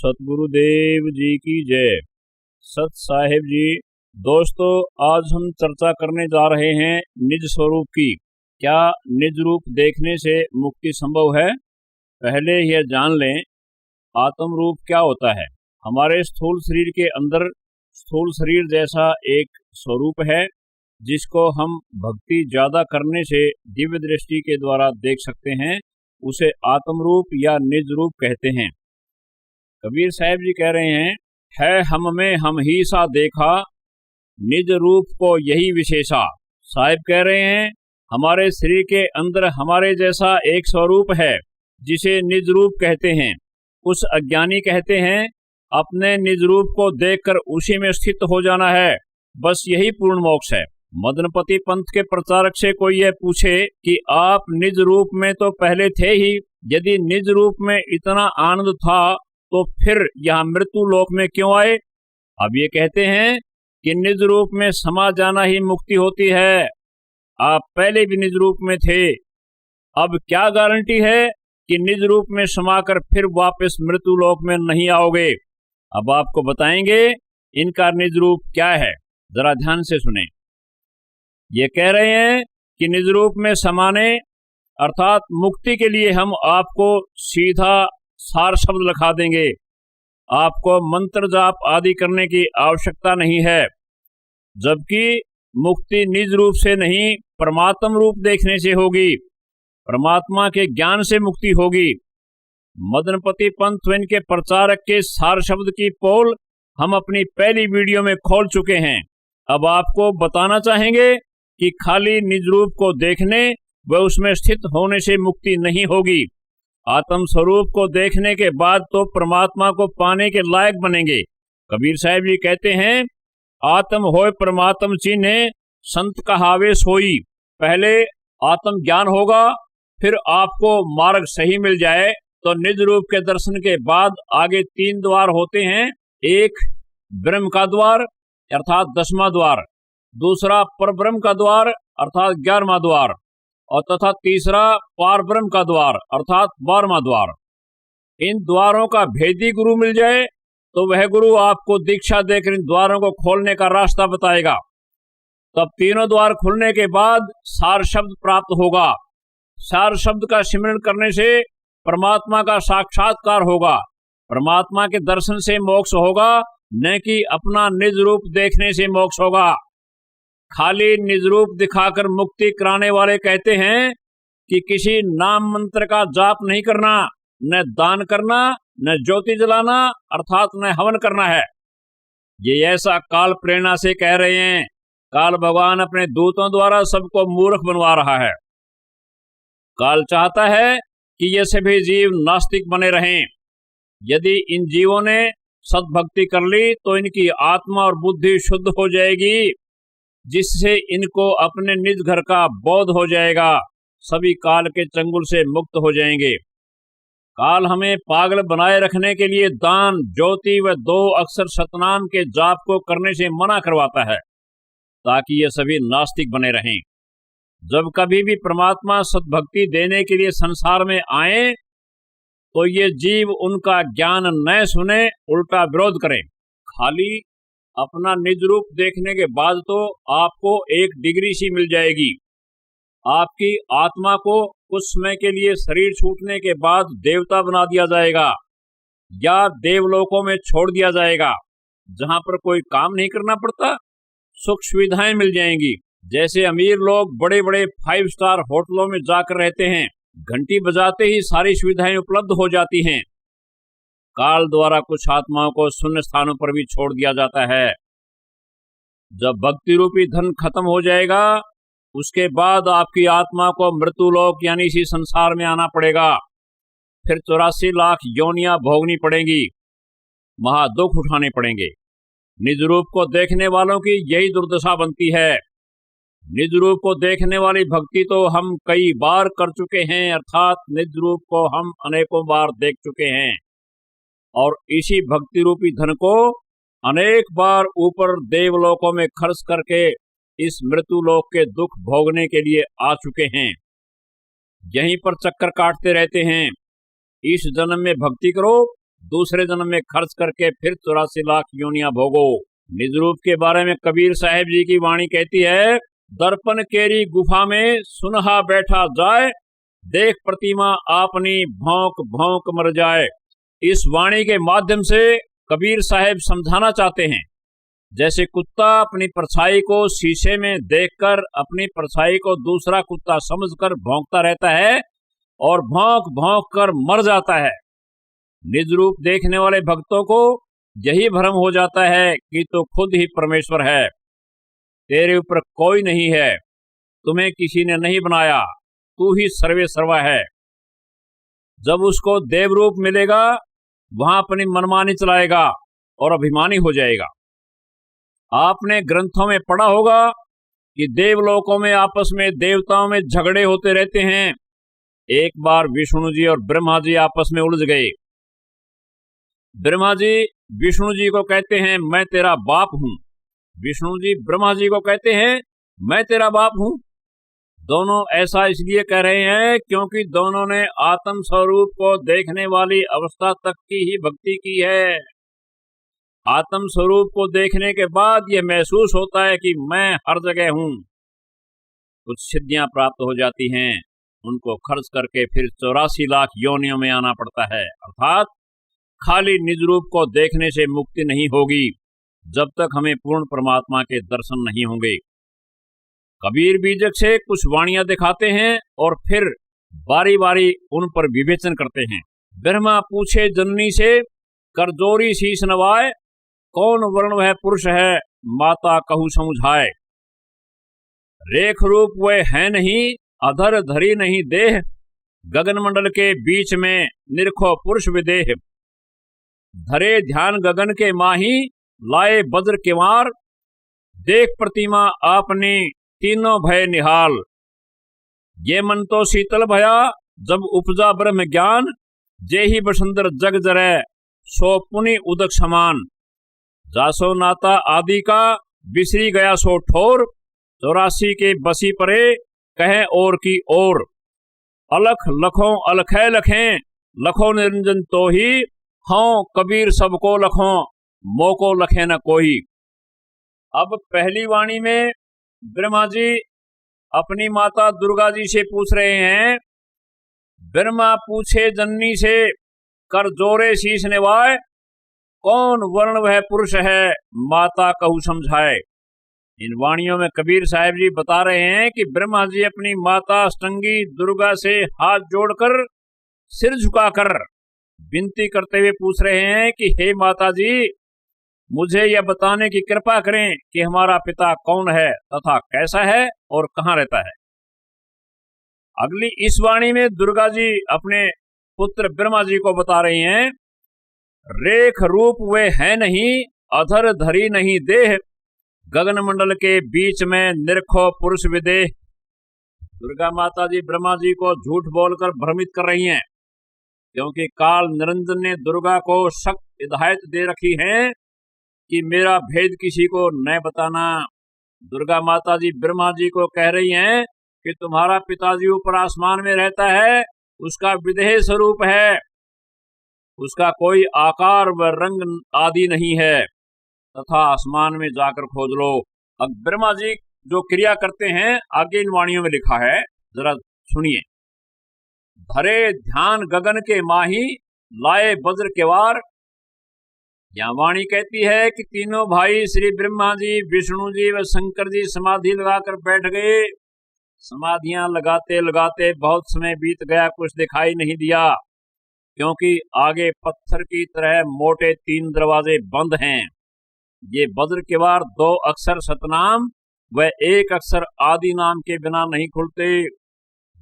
सतगुरुदेव जी की जय। सत साहिब जी। दोस्तों, आज हम चर्चा करने जा रहे हैं निज स्वरूप की। क्या निज रूप देखने से मुक्ति संभव है? पहले यह जान लें, आत्म रूप क्या होता है। हमारे स्थूल शरीर के अंदर स्थूल शरीर जैसा एक स्वरूप है जिसको हम भक्ति ज्यादा करने से दिव्य दृष्टि के द्वारा देख सकते हैं। उसे आत्म रूप या निज रूप कहते हैं। कबीर साहब जी कह रहे हैं, है हम में हम ही सा देखा, निज रूप को यही विशेषा। साहिब कह रहे हैं, हमारे शरीर के अंदर हमारे जैसा एक स्वरूप है जिसे निज रूप कहते हैं। उस अज्ञानी कहते हैं अपने निज रूप को देखकर उसी में स्थित हो जाना है, बस यही पूर्ण मोक्ष है। मदनपति पंथ के प्रचारक से कोई यह पूछे कि आप निज रूप में तो पहले थे ही, यदि निज रूप में इतना आनंद था तो फिर यहाँ मृत्यु लोक में क्यों आए? अब ये कहते हैं कि निज रूप में समा जाना ही मुक्ति होती है। आप पहले भी निज रूप में थे, अब क्या गारंटी है कि निज रूप में समाकर फिर वापस मृत्यु लोक में नहीं आओगे? अब आपको बताएंगे इनका निज रूप क्या है, जरा ध्यान से सुने। ये कह रहे हैं कि निज रूप में समाने अर्थात मुक्ति के लिए हम आपको सीधा सार शब्द लिखा देंगे। आपको मंत्र जाप आदि करने की आवश्यकता नहीं है, जबकि मुक्ति निज रूप से नहीं परमात्म रूप देखने से होगी। परमात्मा के ज्ञान से मुक्ति होगी। मदनपति पंथ के प्रचारक के सार शब्द की पोल हम अपनी पहली वीडियो में खोल चुके हैं। अब आपको बताना चाहेंगे कि खाली निज रूप को देखने व उसमें स्थित होने से मुक्ति नहीं होगी। आत्म स्वरूप को देखने के बाद तो परमात्मा को पाने के लायक बनेंगे। कबीर साहब जी कहते हैं, आत्म होय परमात्म चिन्हे, संत कहावे सोई। पहले आत्म ज्ञान होगा, फिर आपको मार्ग सही मिल जाए तो निज रूप के दर्शन के बाद आगे 3 द्वार होते हैं। एक ब्रह्म का द्वार अर्थात 10वां द्वार, दूसरा परब्रह्म का द्वार अर्थात 11वां द्वार, और तथा तीसरा पार ब्रह्म का द्वार अर्थात 12वां द्वार। इन द्वारों का भेदी गुरु मिल जाए तो वह गुरु आपको दीक्षा देकर इन द्वारों को खोलने का रास्ता बताएगा। तब तीनों द्वार खुलने के बाद सार शब्द प्राप्त होगा। सार शब्द का सिमरन करने से परमात्मा का साक्षात्कार होगा। परमात्मा के दर्शन से मोक्ष होगा, न कि अपना निज रूप देखने से मोक्ष होगा। खाली निज रूप दिखाकर मुक्ति कराने वाले कहते हैं कि किसी नाम मंत्र का जाप नहीं करना, न दान करना, न ज्योति जलाना अर्थात न हवन करना है। ये ऐसा काल प्रेरणा से कह रहे हैं। काल भगवान अपने दूतों द्वारा सबको मूर्ख बनवा रहा है। काल चाहता है कि ये सभी जीव नास्तिक बने रहें। यदि इन जीवों ने सद्भक्ति कर ली तो इनकी आत्मा और बुद्धि शुद्ध हो जाएगी, जिससे इनको अपने निज घर का बोध हो जाएगा। सभी काल के चंगुल से मुक्त हो जाएंगे। काल हमें पागल बनाए रखने के लिए दान, ज्योति व 2 अक्षर सतनाम के जाप को करने से मना करवाता है, ताकि ये सभी नास्तिक बने रहें। जब कभी भी परमात्मा सद्भक्ति देने के लिए संसार में आए तो ये जीव उनका ज्ञान न सुने, उल्टा विरोध करें। खाली अपना निज रूप देखने के बाद तो आपको एक डिग्री सी मिल जाएगी। आपकी आत्मा को कुछ समय के लिए शरीर छूटने के बाद देवता बना दिया जाएगा या देवलोकों में छोड़ दिया जाएगा, जहां पर कोई काम नहीं करना पड़ता। सुख सुविधाएं मिल जाएंगी। जैसे अमीर लोग बड़े बड़े 5 स्टार होटलों में जाकर रहते हैं, घंटी बजाते ही सारी सुविधाएं उपलब्ध हो जाती हैं। काल द्वारा कुछ आत्माओं को शून्य स्थानों पर भी छोड़ दिया जाता है। जब भक्ति रूपी धन खत्म हो जाएगा, उसके बाद आपकी आत्मा को मृत्युलोक यानी इसी संसार में आना पड़ेगा। फिर 84 लाख योनियां भोगनी पड़ेंगी, महादुख उठाने पड़ेंगे। निज रूप को देखने वालों की यही दुर्दशा बनती है। निज रूप को देखने वाली भक्ति तो हम कई बार कर चुके हैं, अर्थात निज रूप को हम अनेकों बार देख चुके हैं और इसी भक्ति रूपी धन को अनेक बार ऊपर देवलोकों में खर्च करके इस मृत्युलोक के दुख भोगने के लिए आ चुके हैं। यहीं पर चक्कर काटते रहते हैं। इस जन्म में भक्ति करो, दूसरे जन्म में खर्च करके फिर 84 लाख योनियां भोगो। निज रूप के बारे में कबीर साहिब जी की वाणी कहती है, दर्पण केरी गुफा में सुनहा बैठा जाए, देख प्रतिमा आपनी भौंक भौंक मर जाए। इस वाणी के माध्यम से कबीर साहिब समझाना चाहते हैं, जैसे कुत्ता अपनी परछाई को शीशे में देखकर अपनी परछाई को दूसरा कुत्ता समझकर भौंकता रहता है और भौंक भौंक कर मर जाता है। निज रूप देखने वाले भक्तों को यही भ्रम हो जाता है कि तो खुद ही परमेश्वर है, तेरे ऊपर कोई नहीं है, तुम्हें किसी ने नहीं बनाया, तू ही सर्वे सर्वा है। जब उसको देव रूप मिलेगा वहां अपनी मनमानी चलाएगा और अभिमानी हो जाएगा। आपने ग्रंथों में पढ़ा होगा कि देवलोकों में आपस में देवताओं में झगड़े होते रहते हैं। एक बार विष्णु जी और ब्रह्मा जी आपस में उलझ गए। ब्रह्मा जी विष्णु जी को कहते हैं, मैं तेरा बाप हूं। विष्णु जी ब्रह्मा जी को कहते हैं, मैं तेरा बाप हूं। दोनों ऐसा इसलिए कह रहे हैं क्योंकि दोनों ने आत्म स्वरूप को देखने वाली अवस्था तक की ही भक्ति की है। आत्म स्वरूप को देखने के बाद यह महसूस होता है कि मैं हर जगह हूं। कुछ सिद्धियां प्राप्त हो जाती हैं, उनको खर्च करके फिर 84 लाख योनियों में आना पड़ता है। अर्थात खाली निज रूप को देखने से मुक्ति नहीं होगी जब तक हमें पूर्ण परमात्मा के दर्शन नहीं होंगे। कबीर बीजक से कुछ वाणियां दिखाते हैं और फिर बारी बारी उन पर विवेचन करते हैं। ब्रह्मा पूछे जननी से, करजोरी शीश नवाए, कौन वर्ण वह पुरुष है, माता कहू समझाए। रेख रूप वह है नहीं, अधर धरी नहीं देह, गगन मंडल के बीच में निरखो पुरुष विदेह। धरे ध्यान गगन के माही, लाए वज्र किवार, देख प्रतिमा आपने तीनों भय निहाल। ये मन तो शीतल भया जब उपजा ब्रह्म ज्ञान, जे ही बसंतर जग जरै सो पुनि उदक समान। जासो नाता आदि का बिसरी गया सो ठोर, 84 के बसी परे कहे और की ओर। अलख लखों अलखै लखें, लखों निरंजन तो ही, हाँ कबीर सबको लखों, मोको लखे न कोई। अब पहली वाणी में ब्रह्मा जी अपनी माता दुर्गा जी से पूछ रहे हैं, ब्रह्मा पूछे जननी से, कर जोरे शीश निवाए, कौन वर्ण वह पुरुष है, माता कहू समझाए। इन वाणियों में कबीर साहिब जी बता रहे हैं कि ब्रह्मा जी अपनी माता अष्टंगी दुर्गा से हाथ जोड़कर सिर झुकाकर विनती करते हुए पूछ रहे हैं कि हे माता जी, मुझे यह बताने की कृपा करें कि हमारा पिता कौन है तथा कैसा है और कहाँ रहता है। अगली इस वाणी में दुर्गा जी अपने पुत्र ब्रह्मा जी को बता रही हैं, रेख रूप वे है नहीं, अधर धरी नहीं देह, गगन मंडल के बीच में निरखो पुरुष विदेह। दुर्गा माता जी ब्रह्मा जी को झूठ बोलकर भ्रमित कर रही हैं, क्योंकि काल निरंजन ने दुर्गा को सख्त हिदायत दे रखी है कि मेरा भेद किसी को न बताना। दुर्गा माता जी ब्रह्मा जी को कह रही हैं कि तुम्हारा पिताजी ऊपर आसमान में रहता है, उसका विदेह स्वरूप है, उसका कोई आकार व रंग आदि नहीं है, तथा आसमान में जाकर खोज लो। अब ब्रह्मा जी जो क्रिया करते हैं आगे इन वाणियों में लिखा है, जरा सुनिए। धरे ध्यान गगन के माही, लाए वज्र केवार। यह वाणी कहती है कि तीनों भाई श्री ब्रह्मा जी, विष्णु जी व शंकर जी समाधि लगाकर बैठ गए। समाधियां लगाते लगाते बहुत समय बीत गया, कुछ दिखाई नहीं दिया, क्योंकि आगे पत्थर की तरह मोटे 3 दरवाजे बंद हैं। ये वज्र केवार 2 अक्षर सतनाम व 1 अक्षर आदि नाम के बिना नहीं खुलते।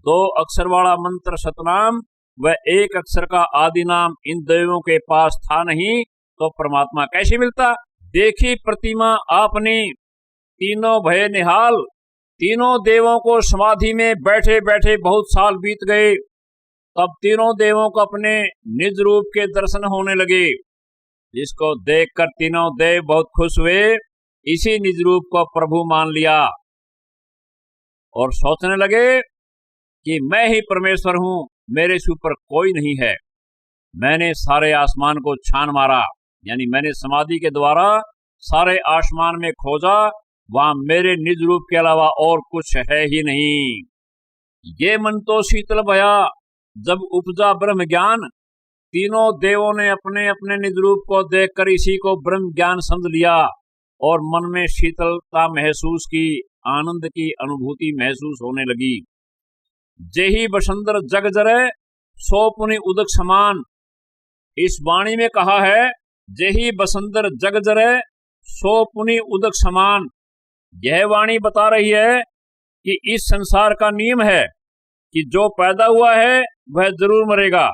2 अक्षर वाला मंत्र सतनाम व 1 अक्षर का आदि नाम इन देवों के पास था नहीं, तो परमात्मा कैसे मिलता। देखी प्रतिमा आपने तीनों भय निहाल। तीनों देवों को समाधि में बैठे बैठे बहुत साल बीत गए, तब तीनों देवों को अपने निज रूप के दर्शन होने लगे, जिसको देखकर तीनों देव बहुत खुश हुए, इसी निज रूप को प्रभु मान लिया और सोचने लगे कि मैं ही परमेश्वर हूं, मेरे से ऊपर कोई नहीं है। मैंने सारे आसमान को छान मारा, यानी मैंने समाधि के द्वारा सारे आसमान में खोजा, वहां मेरे निज रूप के अलावा और कुछ है ही नहीं। ये मन तो शीतल भया जब उपजा ब्रह्म ज्ञान, तीनों देवों ने अपने अपने निज रूप को देखकर इसी को ब्रह्म ज्ञान समझ लिया और मन में शीतलता महसूस की, आनंद की अनुभूति महसूस होने लगी। जेही बसंतर जग जरे सो पुनि उदक समान, इस वाणी में कहा है जेही बसंतर जग जरे सो पुनि उदक समान। यह वाणी बता रही है कि इस संसार का नियम है कि जो पैदा हुआ है वह जरूर मरेगा।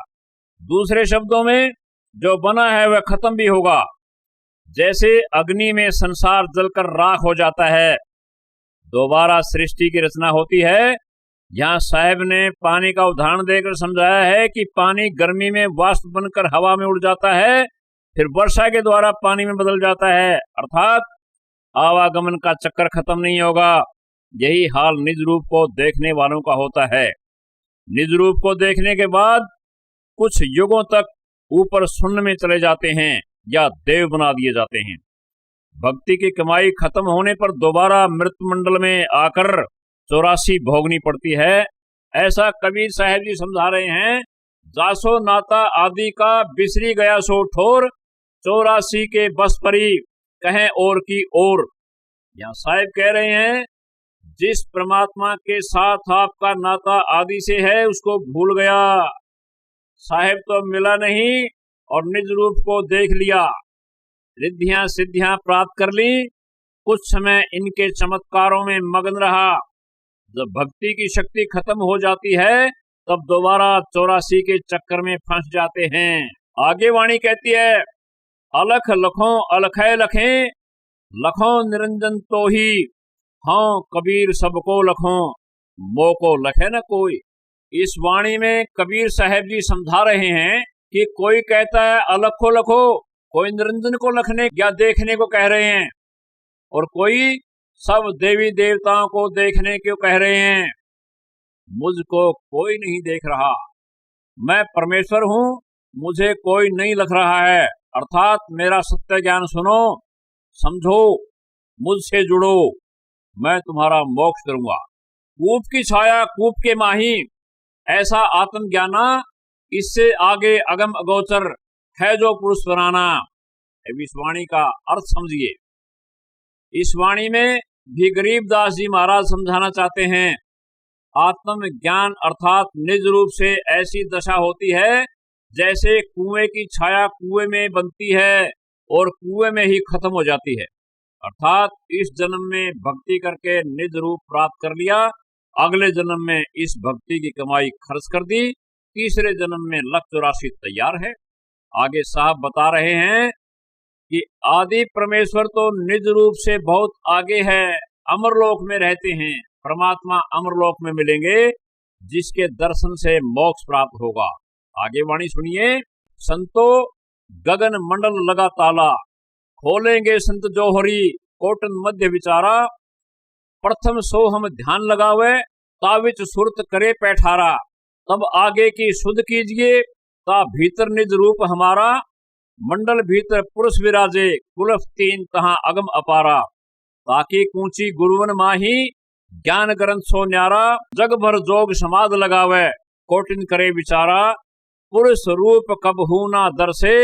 दूसरे शब्दों में जो बना है वह खत्म भी होगा। जैसे अग्नि में संसार जलकर राख हो जाता है, दोबारा सृष्टि की रचना होती है। यहाँ साहब ने पानी का उदाहरण देकर समझाया है कि पानी गर्मी में वाष्प बनकर हवा में उड़ जाता है, फिर वर्षा के द्वारा पानी में बदल जाता है, अर्थात आवागमन का चक्कर खत्म नहीं होगा। यही हाल निज रूप को देखने वालों का होता है। निज रूप को देखने के बाद कुछ युगों तक ऊपर शून्य में चले जाते हैं या देव बना दिए जाते हैं। भक्ति की कमाई खत्म होने पर दोबारा मृत्यु मंडल में आकर 84 भोगनी पड़ती है। ऐसा कबीर साहब जी समझा रहे हैं। जासो नाता आदि का बिसरी गया सो ठोर, 84 के बस परी कहें और की ओर। यहाँ साहब कह रहे हैं जिस परमात्मा के साथ आपका नाता आदि से है उसको भूल गया। साहेब तो मिला नहीं और निज रूप को देख लिया, रिद्धियां सिद्धियां प्राप्त कर ली, कुछ समय इनके चमत्कारों में मगन रहा। जब भक्ति की शक्ति खत्म हो जाती है तब दोबारा 84 के चक्कर में फंस जाते हैं। आगे वाणी कहती है अलख लखों अलखै लखें, लखों निरंजन तो ही, हाँ कबीर सबको लखों, मोको लखे न कोई। इस वाणी में कबीर साहब जी समझा रहे हैं कि कोई कहता है अलखो लखो, कोई निरंजन को लखने या देखने को कह रहे हैं, और कोई सब देवी देवताओं को देखने को कह रहे हैं। मुझको कोई नहीं देख रहा, मैं परमेश्वर हूं, मुझे कोई नहीं लख रहा है। अर्थात मेरा सत्य ज्ञान सुनो, समझो, मुझसे जुड़ो, मैं तुम्हारा मोक्ष करूंगा। कूप की छाया कूप के माही, ऐसा आत्मज्ञाना, इससे आगे अगम अगोचर है जो पुरुष बनाना। इस वाणी का अर्थ समझिए। इस वाणी में भी गरीबदास जी महाराज समझाना चाहते हैं आत्मज्ञान अर्थात निज रूप से ऐसी दशा होती है जैसे कुएं की छाया कुएं में बनती है और कुएं में ही खत्म हो जाती है। अर्थात इस जन्म में भक्ति करके निज रूप प्राप्त कर लिया, अगले जन्म में इस भक्ति की कमाई खर्च कर दी, तीसरे जन्म में लक्ष्य राशि तैयार है। आगे साहब बता रहे हैं कि आदि परमेश्वर तो निज रूप से बहुत आगे है, अमरलोक में रहते हैं। परमात्मा अमरलोक में मिलेंगे जिसके दर्शन से मोक्ष प्राप्त होगा। आगे वाणी सुनिए। संतो गगन मंडल लगा ताला, खोलेंगे संत जोहरी कोटन मध्य विचारा, प्रथम सो हम ध्यान लगावे ताविच सुरत करे पैठारा, तब आगे की सुध कीजिए ता भीतर निज रूप हमारा, मंडल भीतर पुरुष विराजे कुलफ तीन तहां अगम अपारा, ताकि कूची गुरुवन माही ज्ञान ग्रंथ सो न्यारा, जग भर जोग समाध लगावे कोटिन करे विचारा, पुरुष रूप कबहू ना दर्शे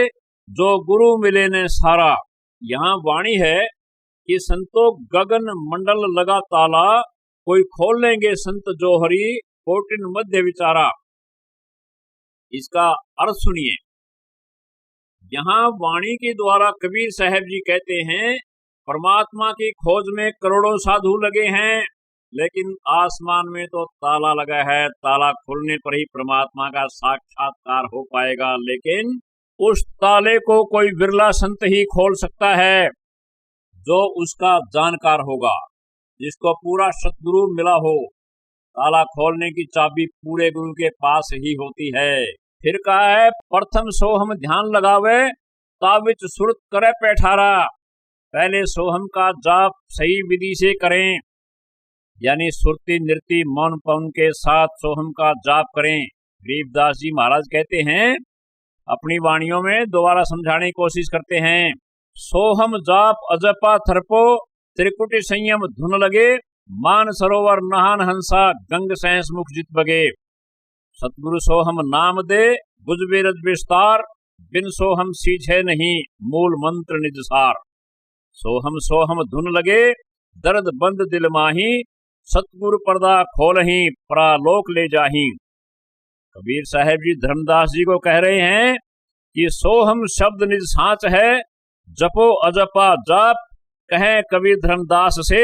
जो गुरु मिले ने सारा। यहाँ वाणी है कि संतो गगन मंडल लगा ताला, कोई खोल लेंगे संत जोहरी कोटिन मध्य विचारा। इसका अर्थ सुनिए। यहाँ वाणी के द्वारा कबीर साहब जी कहते हैं परमात्मा की खोज में करोड़ों साधु लगे हैं, लेकिन आसमान में तो ताला लगा है, ताला खुलने पर ही परमात्मा का साक्षात्कार हो पाएगा। लेकिन उस ताले को कोई बिरला संत ही खोल सकता है जो उसका जानकार होगा, जिसको पूरा सतगुरु मिला हो। ताला खोलने की चाबी पूरे गुरु के पास ही होती है। फिर कहा है प्रथम सोहम ध्यान लगावे ताविच सुरत करे पैठारा, पहले सोहम का जाप सही विधि से करें, यानी सुरती नृत्य मौन पवन के साथ सोहम का जाप करें। गरीबदास जी महाराज कहते हैं अपनी वाणियों में दोबारा समझाने की कोशिश करते हैं। सोहम जाप अजपा थरपो त्रिकुटी संयम धुन लगे, मान सरोवर नहान हंसा गंग सहस मुख जित बगे। सतगुरु सोहम नाम दे बुझ बेरज विस्तार, बिन सोहम सीझे नहीं मूल मंत्र निज सार। सोहम सोहम धुन लगे दर्द बंद दिल माही, सतगुरु पर्दा खोलही परालोक ले जाही। कबीर साहब जी धर्मदास जी को कह रहे हैं कि सोहम शब्द निज सांच है, जपो अजपा जाप, कहें कबीर धर्मदास से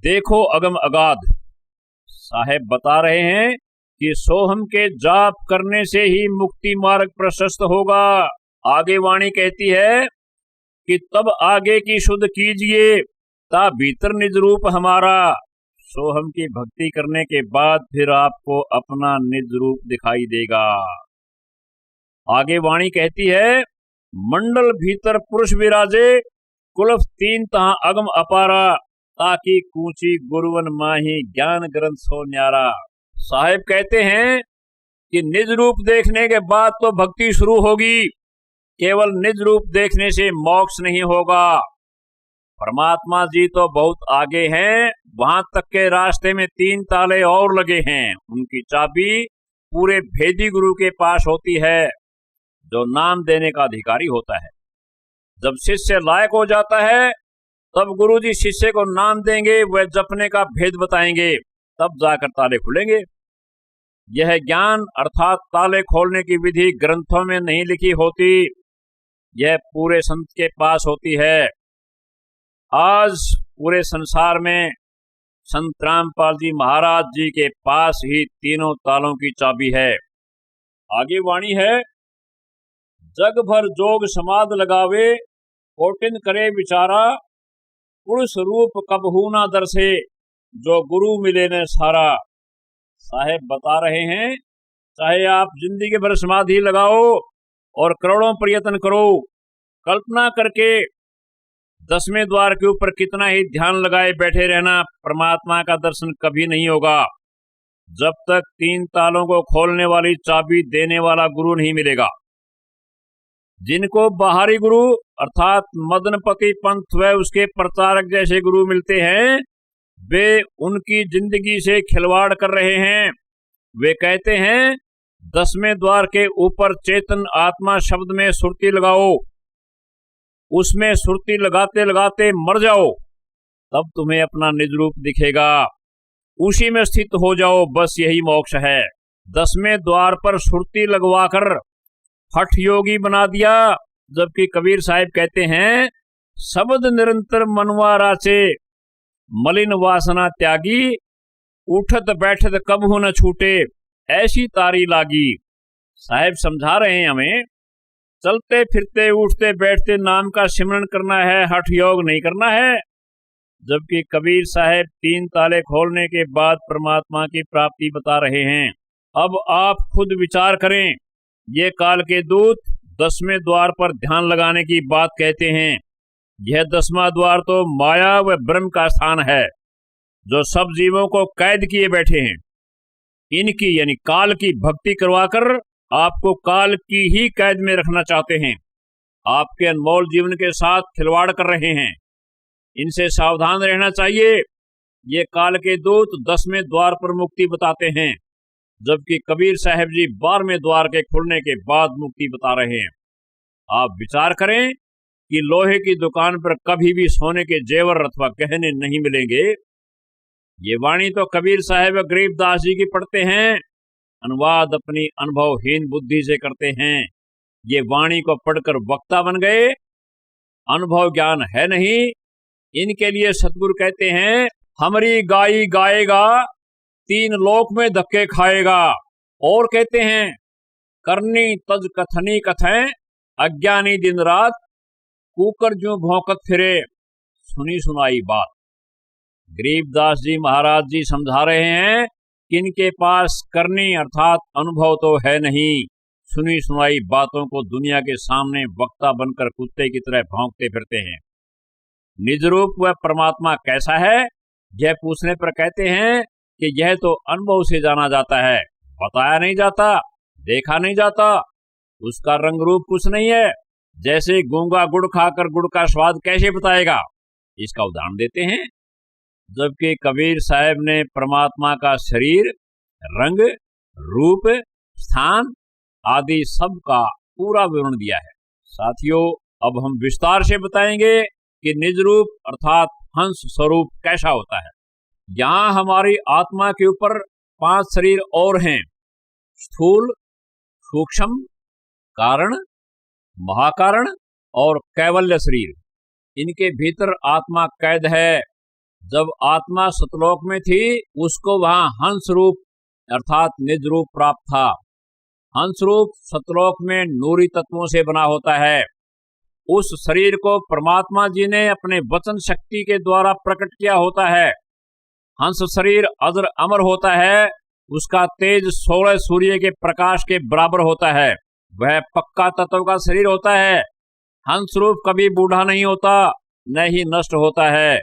देखो अगम अगाध। साहेब बता रहे हैं कि सोहम के जाप करने से ही मुक्ति मार्ग प्रशस्त होगा। आगे वाणी कहती है कि तब आगे की शुद्ध कीजिए ता भीतर निज रूप हमारा। सोहम की भक्ति करने के बाद फिर आपको अपना निज रूप दिखाई देगा। आगे वाणी कहती है मंडल भीतर पुरुष विराजे, कुलफ तीन तहाँ अगम अपारा, ताकि कूची गुरुवन माही ज्ञान ग्रंथ सो न्यारा। साहेब कहते हैं कि निज रूप देखने के बाद तो भक्ति शुरू होगी, केवल निज रूप देखने से मोक्ष नहीं होगा। परमात्मा जी तो बहुत आगे हैं, वहां तक के रास्ते में 3 ताले और लगे हैं। उनकी चाबी पूरे भेदी गुरु के पास होती है, जो नाम देने का अधिकारी होता है। जब शिष्य लायक हो जाता है तब गुरु जी शिष्य को नाम देंगे, वह जपने का भेद बताएंगे, तब जाकर ताले खुलेंगे। यह ज्ञान अर्थात ताले खोलने की विधि ग्रंथों में नहीं लिखी होती, यह पूरे संत के पास होती है। आज पूरे संसार में संत रामपाल जी महाराज जी के पास ही तीनों तालों की चाबी है। आगे वाणी है जग भर जोग समाध लगावे, कोटिन करे विचारा, पुरुष रूप कबहू ना दर्शे, जो गुरु मिले न सारा। साहेब बता रहे हैं चाहे आप जिंदगी भर समाधि लगाओ और करोड़ों प्रयत्न करो, कल्पना करके 10वें द्वार के ऊपर कितना ही ध्यान लगाए बैठे रहना, परमात्मा का दर्शन कभी नहीं होगा जब तक 3 तालों को खोलने वाली चाबी देने वाला गुरु नहीं मिलेगा। जिनको बाहरी गुरु अर्थात मदनपति पंथ व उसके प्रचारक जैसे गुरु मिलते हैं, वे उनकी जिंदगी से खिलवाड़ कर रहे हैं। वे कहते हैं 10वें द्वार के ऊपर चेतन आत्मा शब्द में सुरती लगाओ, उसमें सुरती लगाते लगाते मर जाओ, तब तुम्हें अपना निज रूप दिखेगा, उसी में स्थित हो जाओ, बस यही मोक्ष है। 10वें द्वार पर सुरती लगवाकर हठ योगी बना दिया, जबकि कबीर साहिब कहते हैं शब्द निरंतर मनवा राचे, मलिन वासना त्यागी, उठत बैठत कबहू न छूटे, ऐसी तारी लागी। साहिब समझा रहे हैं हमें चलते फिरते उठते बैठते नाम का सिमरन करना है, हठ योग नहीं करना है। जबकि कबीर साहब 3 ताले खोलने के बाद परमात्मा की प्राप्ति बता रहे हैं। अब आप खुद विचार करें, ये काल के दूत 10वें द्वार पर ध्यान लगाने की बात कहते हैं। यह 10वां द्वार तो माया व ब्रह्म का स्थान है, जो सब जीवों को कैद किए बैठे हैं। इनकी यानी काल की भक्ति करवाकर आपको काल की ही कैद में रखना चाहते हैं, आपके अनमोल जीवन के साथ खिलवाड़ कर रहे हैं। इनसे सावधान रहना चाहिए। ये काल के दूत 10वें द्वार पर मुक्ति बताते हैं, जबकि कबीर साहब जी 12वें द्वार के खुलने के बाद मुक्ति बता रहे हैं। आप विचार करें कि लोहे की दुकान पर कभी भी सोने के जेवर अथवा गहने नहीं मिलेंगे। ये वाणी तो कबीर साहब गरीबदास जी की पढ़ते हैं, अनुवाद अपनी अनुभवहीन बुद्धि से करते हैं। ये वाणी को पढ़कर वक्ता बन गए, अनुभव ज्ञान है नहीं। इनके लिए सतगुरु कहते हैं हमारी गाई गाएगा, 3 लोक में धक्के खाएगा। और कहते हैं करनी तज कथनी कथें, अज्ञानी दिन रात, कुकर ज्यों भौंकत फिरे, सुनी सुनाई बात। गरीबदास जी महाराज जी समझा रहे हैं कि इनके पास करनी अर्थात अनुभव तो है नहीं, सुनी सुनाई बातों को दुनिया के सामने वक्ता बनकर कुत्ते की तरह भौंकते फिरते हैं। निज रूप व परमात्मा कैसा है यह पूछने पर कहते हैं कि यह तो अनुभव से जाना जाता है, बताया नहीं जाता, देखा नहीं जाता। उसका रंग रूप कुछ नहीं है। जैसे गूंगा गुड़ खाकर गुड़ का स्वाद कैसे बताएगा, इसका उदाहरण देते हैं। जबकि कबीर साहब ने परमात्मा का शरीर, रंग, रूप, स्थान आदि सब का पूरा विवरण दिया है। साथियों, अब हम विस्तार से बताएंगे कि निज रूप अर्थात हंस स्वरूप कैसा होता है। यहाँ हमारी आत्मा के ऊपर 5 शरीर और हैं: स्थूल, सूक्ष्म, कारण, महाकारण और कैवल्य शरीर। इनके भीतर आत्मा कैद है। जब आत्मा सतलोक में थी, उसको वहां हंस रूप अर्थात निज रूप प्राप्त था। हंस रूप सतलोक में नूरी तत्वों से बना होता है। उस शरीर को परमात्मा जी ने अपने वचन शक्ति के द्वारा प्रकट किया होता है। हंस शरीर अजर अमर होता है। उसका तेज 16 सूर्य के प्रकाश के बराबर होता है। वह पक्का तत्व का शरीर होता है। हंस रूप कभी बूढ़ा नहीं होता, न ही नष्ट होता है।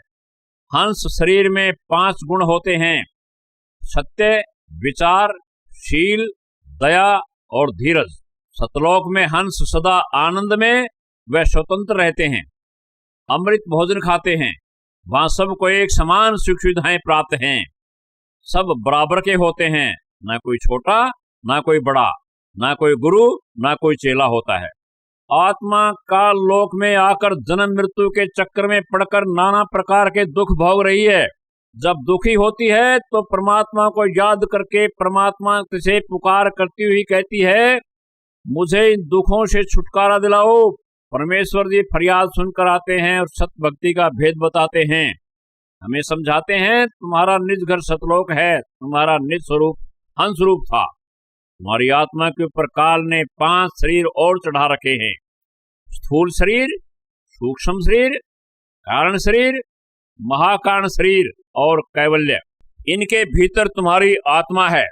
हंस शरीर में 5 गुण होते हैं: सत्य, विचार, शील, दया और धीरज। सतलोक में हंस सदा आनंद में व स्वतंत्र रहते हैं। अमृत भोजन खाते हैं। वहां सबको एक समान सुख सुविधाएं प्राप्त हैं। सब बराबर के होते हैं, ना कोई छोटा, ना कोई बड़ा, ना कोई गुरु, ना कोई चेला होता है। आत्मा काल लोक में आकर जन्म मृत्यु के चक्कर में पड़कर नाना प्रकार के दुख भोग रही है। जब दुखी होती है तो परमात्मा को याद करके परमात्मा से पुकार करती हुई कहती है, मुझे इन दुखों से छुटकारा दिलाओ। परमेश्वर जी फरियाद सुनकर आते हैं और सत भक्ति का भेद बताते हैं। हमें समझाते हैं, तुम्हारा निज घर सतलोक है, तुम्हारा निज स्वरूप हंस रूप था। तुम्हारी आत्मा के ऊपर काल ने 5 शरीर और चढ़ा रखे हैं: स्थूल शरीर, सूक्ष्म शरीर, कारण शरीर, महाकारण शरीर और कैवल्य। इनके भीतर तुम्हारी आत्मा है।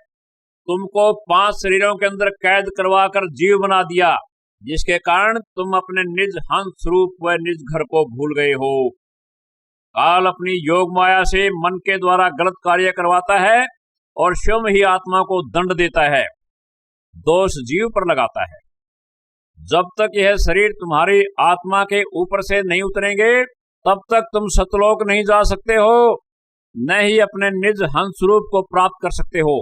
तुमको 5 शरीरों के अंदर कैद करवाकर जीव बना दिया, जिसके कारण तुम अपने निज हंस रूप व निज घर को भूल गए हो। काल अपनी योग माया से मन के द्वारा गलत कार्य करवाता है और स्वयं ही आत्मा को दंड देता है, दोष जीव पर लगाता है। जब तक यह शरीर तुम्हारी आत्मा के ऊपर से नहीं उतरेंगे, तब तक तुम सतलोक नहीं जा सकते हो, न ही अपने निज हंस रूप को प्राप्त कर सकते हो।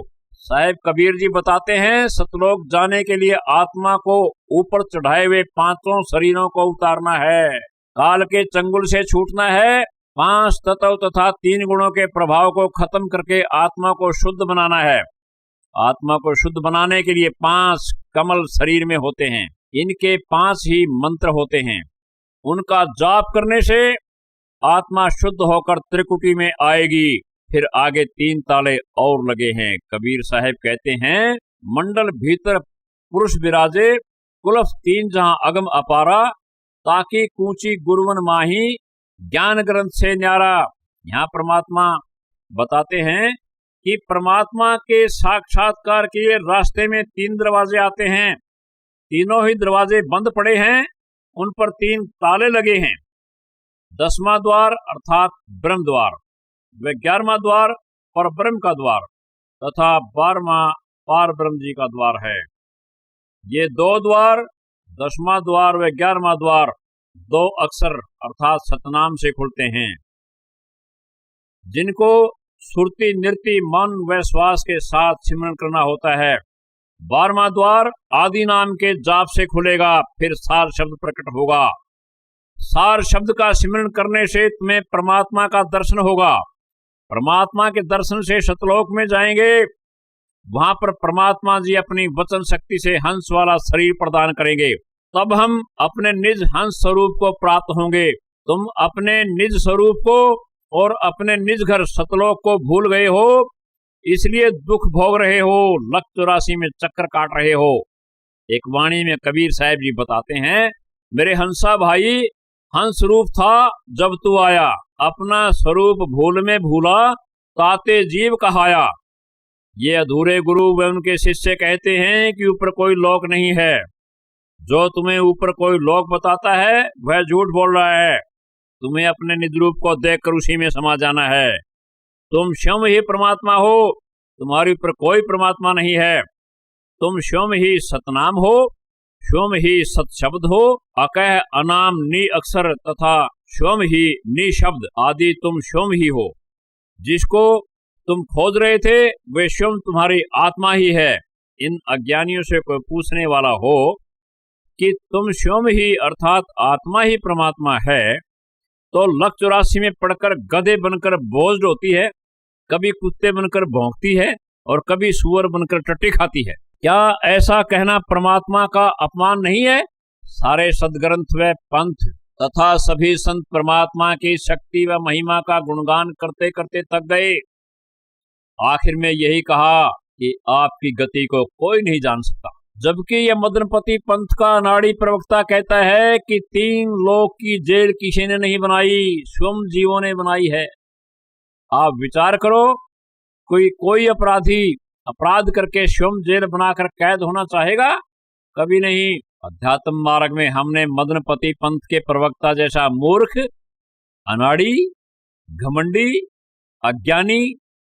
साहेब कबीर जी बताते हैं, सतलोक जाने के लिए आत्मा को ऊपर चढ़ाए हुए 5 शरीरों को उतारना है, काल के चंगुल से छूटना है, 5 तत्व तथा 3 गुणों के प्रभाव को खत्म करके आत्मा को शुद्ध बनाना है। आत्मा को शुद्ध बनाने के लिए 5 कमल शरीर में होते हैं। इनके 5 ही मंत्र होते हैं। उनका जाप करने से आत्मा शुद्ध होकर त्रिकुटी में आएगी। फिर आगे 3 ताले और लगे हैं। कबीर साहब कहते हैं, मंडल भीतर पुरुष विराजे, कुलफ 3 जहां अगम अपारा, ताकि कूची गुरुवन माही, ज्ञान ग्रंथ से न्यारा। यहाँ परमात्मा बताते हैं कि परमात्मा के साक्षात्कार के लिए रास्ते में 3 दरवाजे आते हैं। तीनों ही दरवाजे बंद पड़े हैं, उन पर 3 ताले लगे हैं। 10वां द्वार अर्थात ब्रह्म द्वार व 11वां द्वार पर ब्रह्म का द्वार तथा 12वां पार ब्रह्म जी का द्वार है। ये 2 द्वार, 10वां द्वार व 11वां द्वार 2 अक्षर अर्थात सतनाम से खुलते हैं, जिनको सुरती, नृति, मन व श्वास के साथ सिमरन करना होता है। 12वां द्वार आदि नाम के जाप से खुलेगा, फिर सार शब्द प्रकट होगा। सार शब्द का सिमरन करने से तुम्हें परमात्मा का दर्शन होगा। परमात्मा के दर्शन से सतलोक में जाएंगे। वहां पर परमात्मा जी अपनी वचन शक्ति से हंस वाला शरीर प्रदान करेंगे। तब हम अपने निज हंस स्वरूप को प्राप्त होंगे। तुम अपने निज स्वरूप को और अपने निज घर सतलोक को भूल गए हो, इसलिए दुख भोग रहे हो, लक 84 में चक्कर काट रहे हो। एक वाणी में कबीर साहब जी बताते हैं, मेरे हंसा भाई, हंस रूप था जब तू आया, अपना स्वरूप भूल में भूला, ताते जीव कहाया। ये अधूरे गुरु व उनके शिष्य कहते हैं कि ऊपर कोई लोक नहीं है। जो तुम्हें ऊपर कोई लोक बताता है वह झूठ बोल रहा है। तुम्हें अपने निज रूप को देखकर उसी में समा जाना है। तुम स्वयं ही परमात्मा हो, तुम्हारे ऊपर कोई परमात्मा नहीं है। तुम स्वयं ही सतनाम हो, स्वयं ही सत शब्द हो। अकह अनाम नि अक्षर तथा स्वयं ही नि शब्द आदि तुम स्वयं ही हो। जिसको तुम खोज रहे थे वे स्वयं तुम्हारी आत्मा ही है। इन अज्ञानियों से कोई पूछने वाला हो कि तुम स्वयं ही अर्थात आत्मा ही परमात्मा है, तो 184 में पढ़कर गधे बनकर बोझ होती है, कभी कुत्ते बनकर भौंकती है और कभी सुअर बनकर टट्टी खाती है। क्या ऐसा कहना परमात्मा का अपमान नहीं है? सारे सदग्रंथ व पंथ तथा सभी संत परमात्मा की शक्ति व महिमा का गुणगान करते करते थक गए। आखिर में यही कहा कि आपकी गति को कोई नहीं जान सकता। जबकि यह मदनपति पंथ का अनाड़ी प्रवक्ता कहता है कि 3 लोक की जेल किसी ने नहीं बनाई, स्वयं जीवों ने बनाई है। आप विचार करो, कोई अपराधी अपराध करके स्वयं जेल बनाकर कैद होना चाहेगा? कभी नहीं। अध्यात्म मार्ग में हमने मदनपति पंथ के प्रवक्ता जैसा मूर्ख, अनाड़ी, घमंडी, अज्ञानी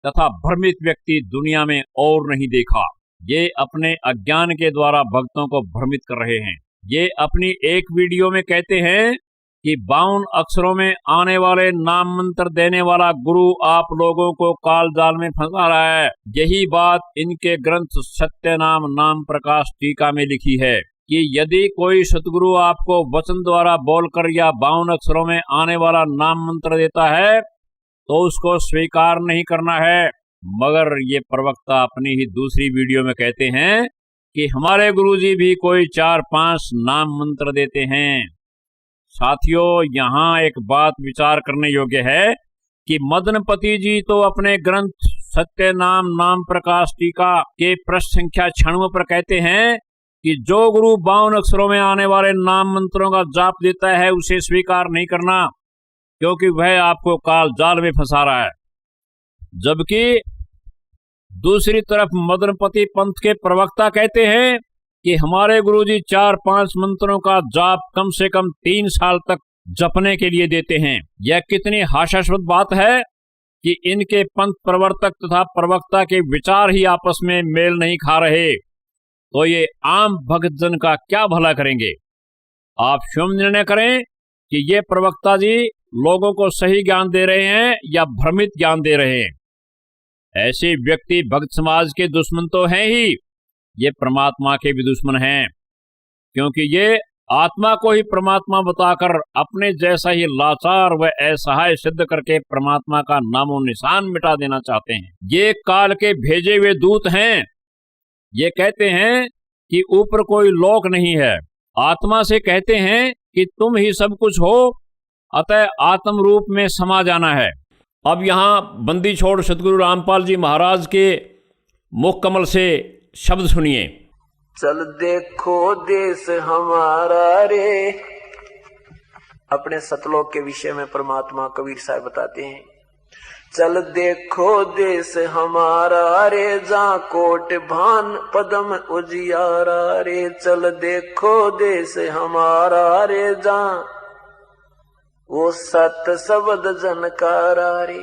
तथा भ्रमित व्यक्ति दुनिया में और नहीं देखा। ये अपने अज्ञान के द्वारा भक्तों को भ्रमित कर रहे हैं। ये अपनी एक वीडियो में कहते हैं कि 52 अक्षरों में आने वाले नाम मंत्र देने वाला गुरु आप लोगों को काल जाल में फंसा रहा है। यही बात इनके ग्रंथ सत्यनाम नाम प्रकाश टीका में लिखी है कि यदि कोई सतगुरु आपको वचन द्वारा बोलकर या 52 अक्षरों में आने वाला नाम मंत्र देता है तो उसको स्वीकार नहीं करना है। मगर ये प्रवक्ता अपनी ही दूसरी वीडियो में कहते हैं कि हमारे गुरुजी भी कोई 4-5 नाम मंत्र देते हैं। साथियों, यहाँ एक बात विचार करने योग्य है कि मदनपति जी तो अपने ग्रंथ सत्य नाम नाम प्रकाश टीका के पृष्ठ संख्या 96 पर कहते हैं कि जो गुरु 52 अक्षरों में आने वाले नाम मंत्रों का जाप देता है उसे स्वीकार नहीं करना, क्योंकि वह आपको काल जाल में फंसा रहा है। जबकि दूसरी तरफ मदनपति पंथ के प्रवक्ता कहते हैं कि हमारे गुरुजी 4-5 मंत्रों का जाप कम से कम 3 साल तक जपने के लिए देते हैं। यह कितनी हास्यास्पद बात है कि इनके पंथ प्रवर्तक तथा प्रवक्ता के विचार ही आपस में मेल नहीं खा रहे, तो ये आम भक्तजन का क्या भला करेंगे? आप स्वयं निर्णय करें कि ये प्रवक्ता जी लोगों को सही ज्ञान दे रहे हैं या भ्रमित ज्ञान दे रहे हैं। ऐसे व्यक्ति भक्त समाज के दुश्मन तो हैं ही, ये परमात्मा के भी दुश्मन हैं, क्योंकि ये आत्मा को ही परमात्मा बताकर अपने जैसा ही लाचार व असहाय सिद्ध करके परमात्मा का नामो निशान मिटा देना चाहते हैं। ये काल के भेजे हुए दूत हैं। ये कहते हैं कि ऊपर कोई लोक नहीं है। आत्मा से कहते हैं कि तुम ही सब कुछ हो, अतः आत्म रूप में समा जाना है। अब यहाँ बंदी छोड़ सतगुरु रामपाल जी महाराज के मुख कमल से शब्द सुनिए। चल देखो देश हमारा रे। अपने सतलोक के विषय में परमात्मा कबीर साहब बताते हैं, चल देखो देश हमारा रे, जा कोट भान पदम उजियारा रे। चल देखो देश हमारा रे, जा वो सत शब्द जनकारा रे।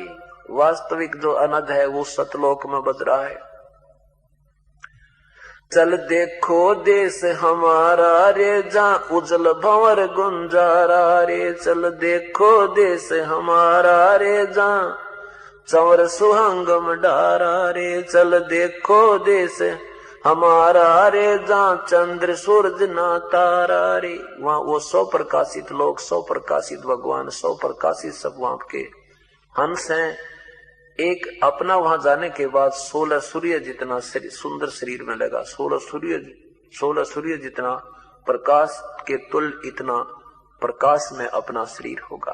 वास्तविक जो अनद है वो सतलोक में बज रहा है। चल देखो देश हमारा रे, जा उजल भंवर गुंजारा रे। चल देखो देश हमारा रे, जा चंवर सुहंगम डारा रे। चल देखो देश हमारा रे, जा चंद्र सूरज ना तारा रे। वहां वो 100 प्रकाशित लोग, 100 प्रकाशित भगवान, 100 प्रकाशित सब वहां के हंस हैं। एक अपना वहां जाने के बाद 16 सूर्य जितना सुंदर शरीर में लगा। 16 सूर्य जितना प्रकाश के तुल्य इतना प्रकाश में अपना शरीर होगा।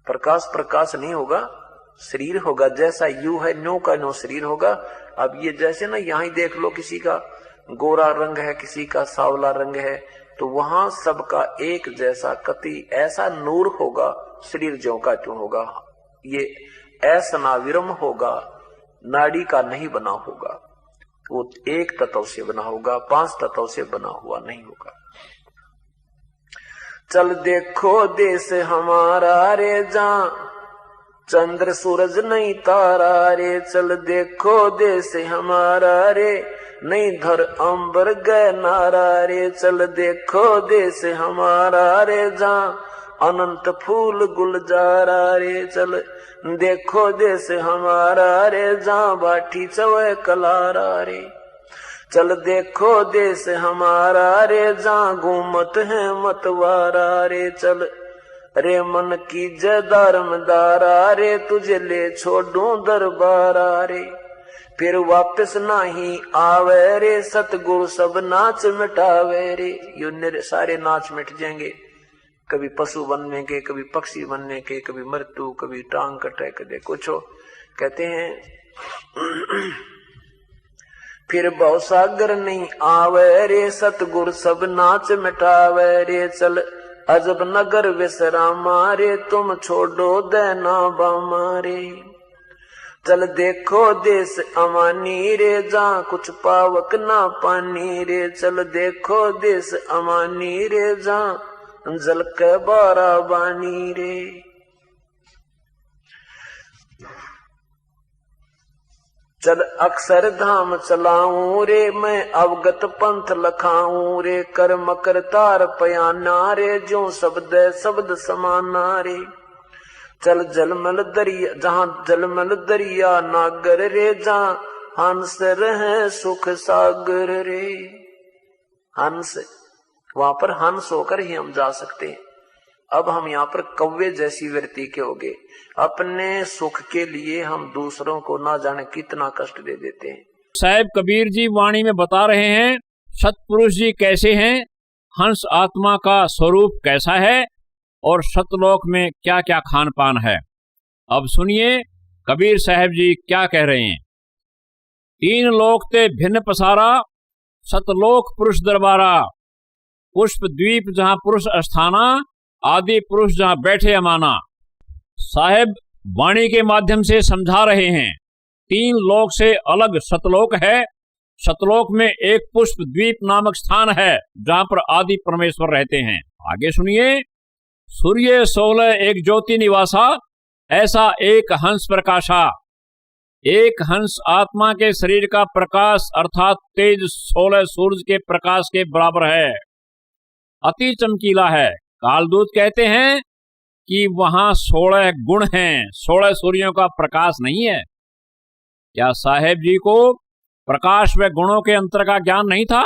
प्रकाश नहीं होगा, शरीर होगा। जैसा यू है नो का नो शरीर होगा। अब ये जैसे ना यहाँ ही देख लो, किसी का गोरा रंग है, किसी का सांवला रंग है, तो वहां सबका एक जैसा कति ऐसा नूर होगा। शरीर ज्यों का त्यों होगा। ये ऐसा नाविरम होगा, नाड़ी का नहीं बना होगा। वो एक तत्व से बना होगा, 5 तत्व से बना हुआ नहीं होगा। चल देखो देश हमारा रे, जा चंद्र सूरज नहीं तारा रे, चल देखो देश हमारा रे, नहीं धर अंबर गए नारा रे, चल देखो देश हमारा रे, जहाँ अनंत फूल गुलजारा रे, चल देखो देश हमारा रे, जहाँ बाठी चवे कलारा रे, चल देखो देश हमारा रे, जहाँ घूमत है मतवारा रे, चल रे मन की जदारमदारा रे, तुझे ले छोड़ूं दरबारा रे, फिर वापस नहीं आवे रे, सतगुरु सब नाच मिटावे रे। ये सारे नाच मिट जाएंगे, कभी पशु बनने के, कभी पक्षी बनने के, कभी मृत्यु, कभी टांग कटे, कभी कुछ हो। कहते हैं फिर भव सागर नहीं आवे रे, सतगुरु सब नाच मिटावे रे, चल अजब नगर विश्रामा रे, तुम छोड़ो देना बामा रे, चल देखो देश अमानी रे, जहाँ कुछ पावक ना पानी रे, चल देखो देश अमानी रे, जहाँ जल के बारा बानी रे। चल अक्षर धाम चलाऊं रे, मैं अवगत पंथ लखाऊं रे, कर मकर तार पयाना रे, जो शब्द शब्द समाना रे, चल जलमल दरिया, जहाँ जलमल दरिया नागर रे, जहाँ हंस रहे सुख सागर रे, हंस, वहां पर हंस होकर ही हम जा सकते हैं। अब हम यहाँ पर कौवे जैसी वृत्ति के हो गए, अपने सुख के लिए हम दूसरों को ना जाने कितना कष्ट दे देते हैं। साहब कबीर जी वाणी में बता रहे हैं सतपुरुष जी कैसे हैं, हंस आत्मा का स्वरूप कैसा है और सतलोक में क्या क्या खान पान है। अब सुनिए कबीर साहब जी क्या कह रहे हैं। तीन लोक ते भिन्न पसारा, सतलोक पुरुष दरबारा, पुष्प द्वीप जहां पुरुष अस्थाना, आदि पुरुष जहां बैठे अमाना। साहेब वाणी के माध्यम से समझा रहे हैं तीन लोक से अलग सतलोक है। सतलोक में एक पुष्प द्वीप नामक स्थान है जहां पर आदि परमेश्वर रहते हैं। आगे सुनिए। सूर्य 16 एक ज्योति निवासा, ऐसा एक हंस प्रकाशा। एक हंस आत्मा के शरीर का प्रकाश अर्थात तेज 16 सूरज के प्रकाश के बराबर है, अति चमकीला है। कालदूत कहते हैं कि वहां 16 गुण हैं, 16 सूर्यों का प्रकाश नहीं है। क्या साहेब जी को प्रकाश व गुणों के अंतर का ज्ञान नहीं था?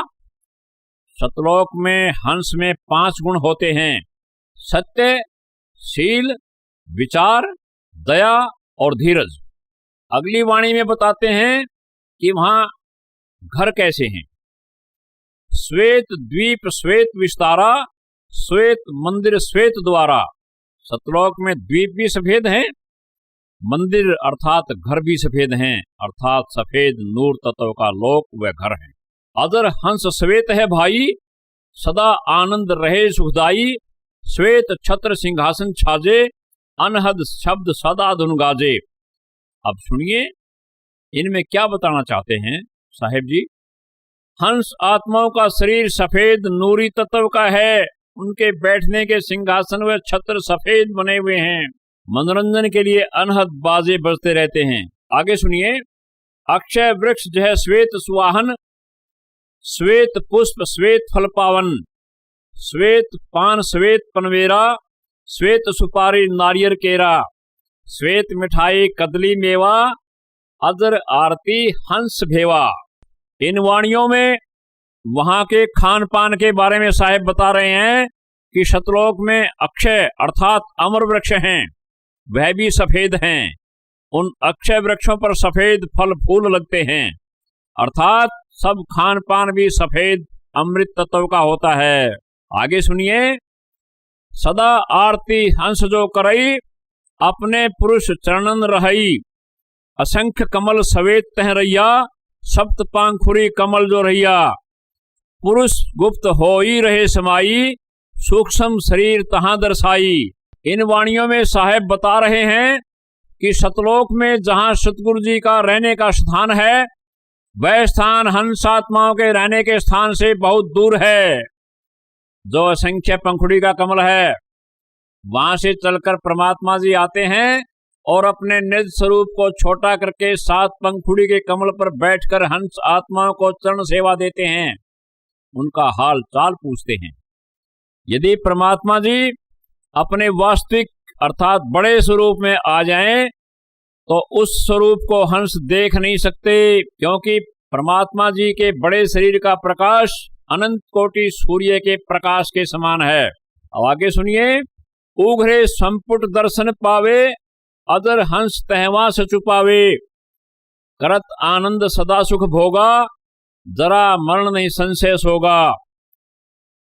सतलोक में हंस में 5 गुण होते हैं, सत्य, शील, विचार, दया और धीरज। अगली वाणी में बताते हैं कि वहां घर कैसे हैं। श्वेत द्वीप श्वेत विस्तारा, श्वेत मंदिर श्वेत द्वारा। सतलोक में द्वीप भी सफेद हैं, मंदिर अर्थात घर भी सफेद हैं, अर्थात सफेद नूर तत्व का लोक व घर है। अदर हंस श्वेत है भाई, सदा आनंद रहे सुखदाई। श्वेत छत्र सिंहासन छाजे, अनहद शब्द सदा धुन गाजे। अब सुनिए इनमें क्या बताना चाहते हैं साहेब जी। हंस आत्माओं का शरीर सफेद नूरी तत्व का है, उनके बैठने के सिंहासन व छत्र सफेद बने हुए हैं। मनोरंजन के लिए अनहद बाजे बजते रहते हैं। आगे सुनिए। अक्षय वृक्ष जो है श्वेत सुवाहन, श्वेत पुष्प श्वेत फल पावन, श्वेत पान श्वेत पनवेरा, श्वेत सुपारी नारियर केरा, श्वेत मिठाई कदली मेवा, अदर आरती हंस भेवा। इन वाणियों में वहां के खान पान के बारे में साहेब बता रहे हैं कि सतलोक में अक्षय अर्थात अमर वृक्ष हैं, वह भी सफेद हैं। उन अक्षय वृक्षों पर सफेद फल फूल लगते हैं, अर्थात सब खान पान भी सफेद अमृत तत्व का होता है। आगे सुनिए। सदा आरती हंस जो करई, अपने पुरुष चरणन रहई। असंख्य कमल सवेत तह रैया, सप्त पांखुरी कमल जो रैया। पुरुष गुप्त हो ही रहे समाई, सूक्ष्म शरीर तहां दर्शाई। इन वाणियों में साहेब बता रहे हैं कि सतलोक में जहां सतगुरु जी का रहने का स्थान है, वह स्थान हंस आत्माओं के रहने के स्थान से बहुत दूर है। जो असंख्य पंखुड़ी का कमल है, वहां से चलकर परमात्मा जी आते हैं और अपने निज स्वरूप को छोटा करके 7 पंखुड़ी के कमल पर बैठकर हंस आत्माओं को चरण सेवा देते हैं, उनका हाल चाल पूछते हैं। यदि परमात्मा जी अपने वास्तविक अर्थात बड़े स्वरूप में आ जाएं, तो उस स्वरूप को हंस देख नहीं सकते, क्योंकि परमात्मा जी के बड़े शरीर का प्रकाश अनंत कोटि सूर्य के प्रकाश के समान है। अब आगे सुनिए। उघरे संपुट दर्शन पावे, अदर हंस तहवा से छुपावे, करत आनंद सदा सुख भोगा, जरा मरण नहीं संशय होगा।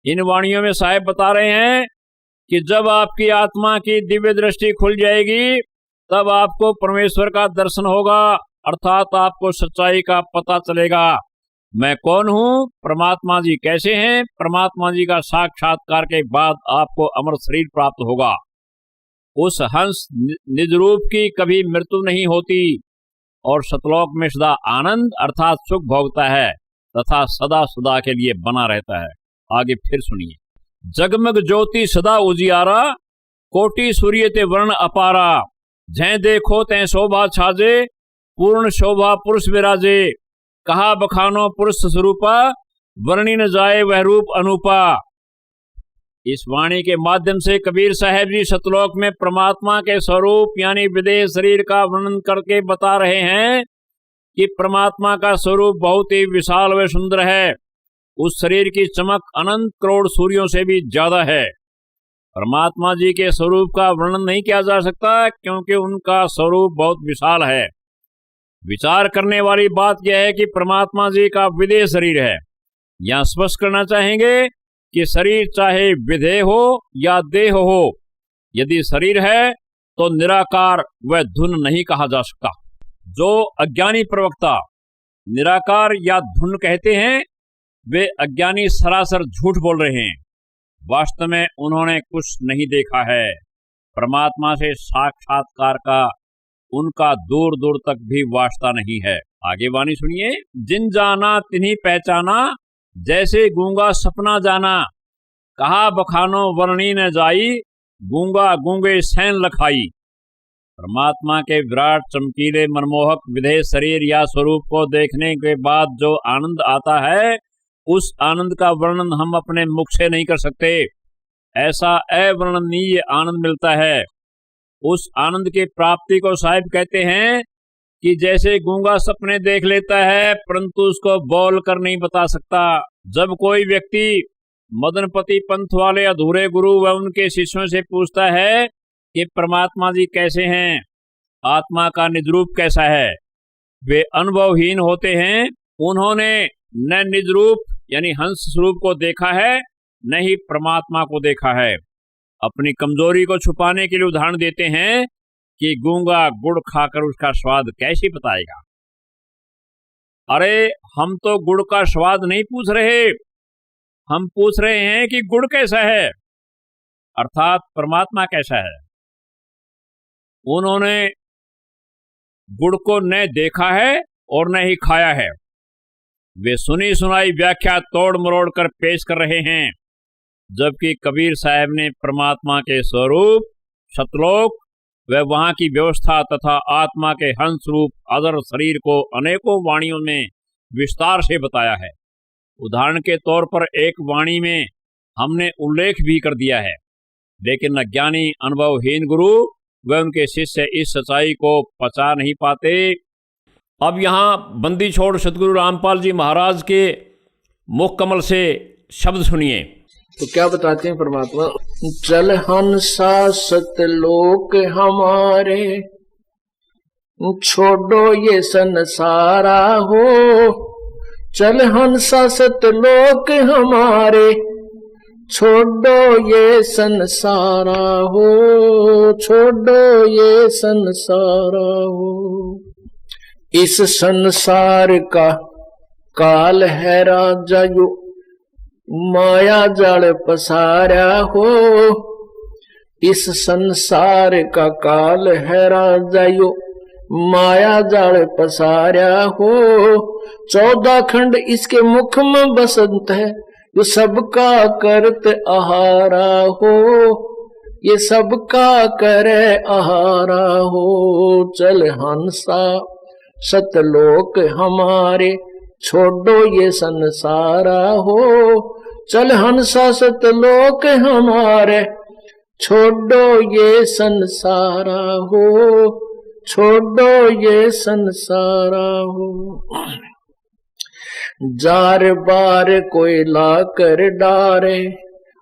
इन वाणियों में साहेब बता रहे हैं कि जब आपकी आत्मा की दिव्य दृष्टि खुल जाएगी, तब आपको परमेश्वर का दर्शन होगा, अर्थात आपको सच्चाई का पता चलेगा। मैं कौन हूँ, परमात्मा जी कैसे हैं, परमात्मा जी का साक्षात्कार के बाद आपको अमर शरीर प्राप्त होगा। उस हंस निज रूप की कभी मृत्यु नहीं होती और सतलोक में सदा आनंद अर्थात सुख भोगता है तथा सदा सदा के लिए बना रहता है। आगे फिर सुनिए। जगमग ज्योति सदा उजियारा, कोटि सूर्य ते वर्ण अपारा, जै देखो तै शोभा छाजे, पूर्ण शोभा पुरुष विराजे, कहा बखानो पुरुष स्वरूपा, वर्णी न जाए वह रूप अनूपा। इस वाणी के माध्यम से कबीर साहब जी सतलोक में परमात्मा के स्वरूप यानी विदेह शरीर का वर्णन करके बता रहे हैं कि परमात्मा का स्वरूप बहुत ही विशाल व सुंदर है। उस शरीर की चमक अनंत करोड़ सूर्यों से भी ज्यादा है। परमात्मा जी के स्वरूप का वर्णन नहीं किया जा सकता, क्योंकि उनका स्वरूप बहुत विशाल है। विचार करने वाली बात यह है कि परमात्मा जी का विदेह शरीर है। यहाँ स्पष्ट करना चाहेंगे कि शरीर चाहे विधेय हो या देह हो, यदि शरीर है तो निराकार व धुन नहीं कहा जा सकता। जो अज्ञानी प्रवक्ता निराकार या धुन कहते हैं, वे अज्ञानी सरासर झूठ बोल रहे हैं। वास्तव में उन्होंने कुछ नहीं देखा है। परमात्मा से साक्षात्कार का उनका दूर दूर तक भी वास्ता नहीं है। आगे वाणी सुनिए। जिन जाना तिन्हीं पहचाना, जैसे गूंगा सपना जाना, कहा बखानो वर्णी न जाई, गूंगा गूंगे सैन लखाई। परमात्मा के विराट चमकीले मनमोहक विधेय शरीर या स्वरूप को देखने के बाद जो आनंद आता है, उस आनंद का वर्णन हम अपने मुख से नहीं कर सकते। ऐसा अवर्णनीय आनंद मिलता है। उस आनंद की प्राप्ति को साहिब कहते हैं कि जैसे गूंगा सपने देख लेता है, परंतु उसको बोल कर नहीं बता सकता। जब कोई व्यक्ति मदनपति पंथ वाले अधूरे गुरु व उनके शिष्यों से पूछता है कि परमात्मा जी कैसे हैं, आत्मा का निज रूप कैसा है, वे अनुभवहीन होते हैं। उन्होंने न निज रूप यानी हंस स्वरूप को देखा है, न ही परमात्मा को देखा है। अपनी कमजोरी को छुपाने के लिए उदाहरण देते हैं कि गूंगा गुड़ खाकर उसका स्वाद कैसे बताएगा। अरे हम तो गुड़ का स्वाद नहीं पूछ रहे, हम पूछ रहे हैं कि गुड़ कैसा है, अर्थात परमात्मा कैसा है। उन्होंने गुड़ को न देखा है और न ही खाया है। वे सुनी सुनाई व्याख्या तोड़ मरोड़ कर पेश कर रहे हैं, जबकि कबीर साहब ने परमात्मा के स्वरूप, सतलोक व वहां की व्यवस्था तथा आत्मा के हंस रूप अदर शरीर को अनेकों वाणियों में विस्तार से बताया है। उदाहरण के तौर पर एक वाणी में हमने उल्लेख भी कर दिया है, लेकिन अज्ञानी अनुभवहीन गुरु व उनके शिष्य इस सच्चाई को पचा नहीं पाते। अब यहाँ बंदी छोड़ सतगुरु रामपाल जी महाराज के मुख कमल से शब्द सुनिए। तो क्या बताते हैं परमात्मा। चल हंसा सतलोक हमारे, छोड़ो ये संसारा हो। चल हंसा सतलोक हमारे, छोड़ो ये संसारा हो, छोड़ो ये संसारा हो। इस संसार का काल है राजा यो, माया जाल पसारा हो। इस संसार का काल है राजा यो, माया जाल पसारा हो। 14 खंड इसके मुख में बसंत है, जो सबका करत आहारा हो। ये सबका करे आहारा हो। चल हंसा सतलोक हमारे, छोड़ो ये संसारा हो। चल हंसा सतलोक हमारे, छोड़ो ये संसारा हो, छोड़ो ये संसारा हो। जार बार कोई ला कर डारे,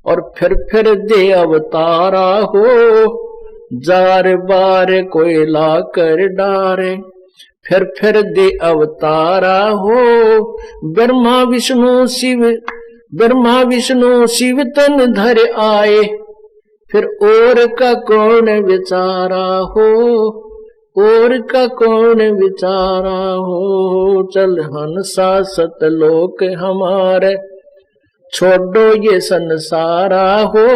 और फिर दे अवतारा हो। जार बार कोई ला कर डारे, फिर दे अवतारा हो। ब्रह्मा विष्णु शिव तन धर आए, फिर और का कौन विचारा हो, और का कौन विचारा हो। चल हंसा सतलोक हमारे, छोड़ो ये संसारा हो।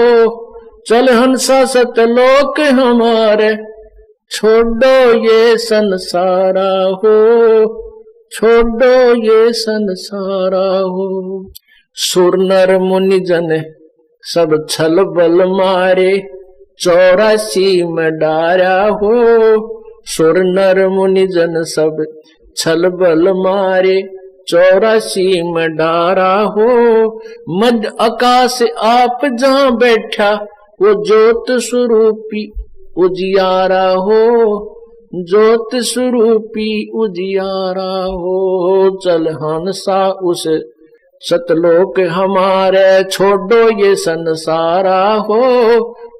चल हंसा सतलोक हमारे, छोड़ो ये संसारा हो, छोड़ो ये संसारा हो। सुर नर मुनि जन सब छल बल मारे, 84 में डारा हो। सुर नर मुनि जन सब छल बल मारे, 84 में डारा हो। मध्य आकाश आप जहाँ बैठा, वो ज्योत स्वरूपी उजियारा हो, ज्योत स्वरूपी उजियारा हो। चल हंसा उस सतलोक हमारे, छोड़ो ये संसारा हो।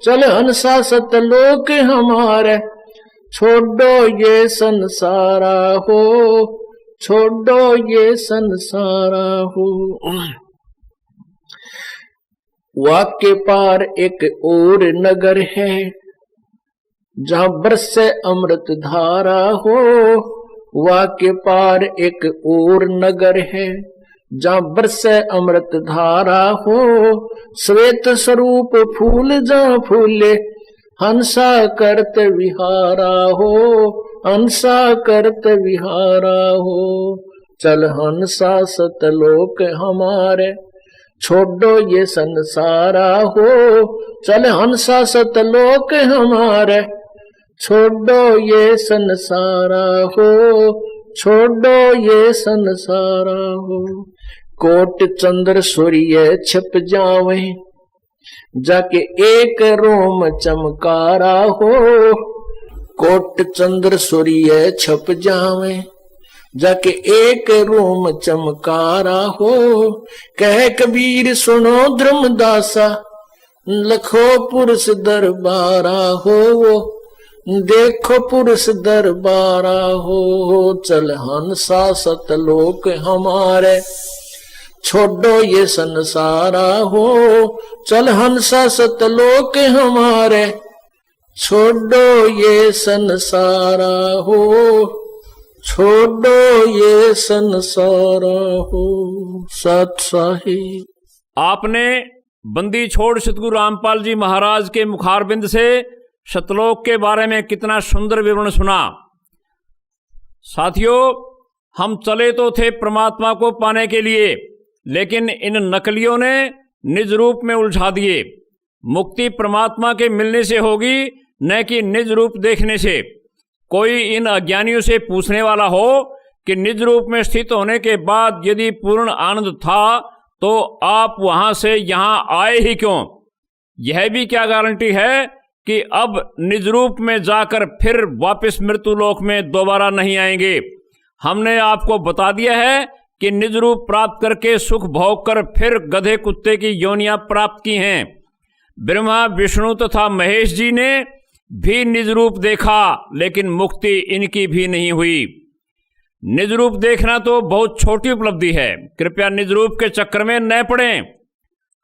चल हंसा सतलोक हमारे, छोड़ो ये संसारा हो, छोड़ो ये संसारा हो। वाक्य पार एक और नगर है, जहाँ बरसे अमृत धारा हो। वाक्य पार एक और नगर है, जहाँ बरसे अमृत धारा हो। श्वेत स्वरूप फूल जहाँ फूले, हंसा करत विहारा हो, हंसा करत विहारा हो। चल हंसा सतलोक हमारे, छोड़ो ये संसारा हो। चल हंसा सतलोक हमारे, छोड़ो ये संसारा हो, छोड़ो ये संसारा हो। कोट चंद्र सूर्य छिप जावे, जाके एक रोम चमकारा हो। कोट चंद्र सूर्य छिप जावे, जाके एक रोम चमकारा हो। कह कबीर सुनो धर्मदासा, लखो पुरुष दरबारा हो, देखो पुरुष दरबारा हो। चल हंसा सतलोक हमारे, छोड़ो ये संसारा हो। चल हंसा सतलोक हमारे, छोड़ो ये संसारा हो, छोड़ो ये संसारा हो। सत साहिब। आपने बंदी छोड़ सतगुरु रामपाल जी महाराज के मुखारबिंद से सतलोक के बारे में कितना सुंदर विवरण सुना। साथियों, हम चले तो थे परमात्मा को पाने के लिए, लेकिन इन नकलियों ने निज रूप में उलझा दिए। मुक्ति परमात्मा के मिलने से होगी, न कि निज रूप देखने से। कोई इन अज्ञानियों से पूछने वाला हो कि निज रूप में स्थित होने के बाद यदि पूर्ण आनंद था तो आप वहां से यहां आए ही क्यों? यह भी क्या गारंटी है कि अब निज रूप में जाकर फिर वापस मृत्युलोक में दोबारा नहीं आएंगे? हमने आपको बता दिया है कि निज रूप प्राप्त करके सुख भोग कर फिर गधे कुत्ते की योनियां प्राप्त की हैं। ब्रह्मा विष्णु तथा महेश जी ने भी निज रूप देखा, लेकिन मुक्ति इनकी भी नहीं हुई। निज रूप देखना तो बहुत छोटी उपलब्धि है, कृपया निज रूप के चक्कर में न पड़ें।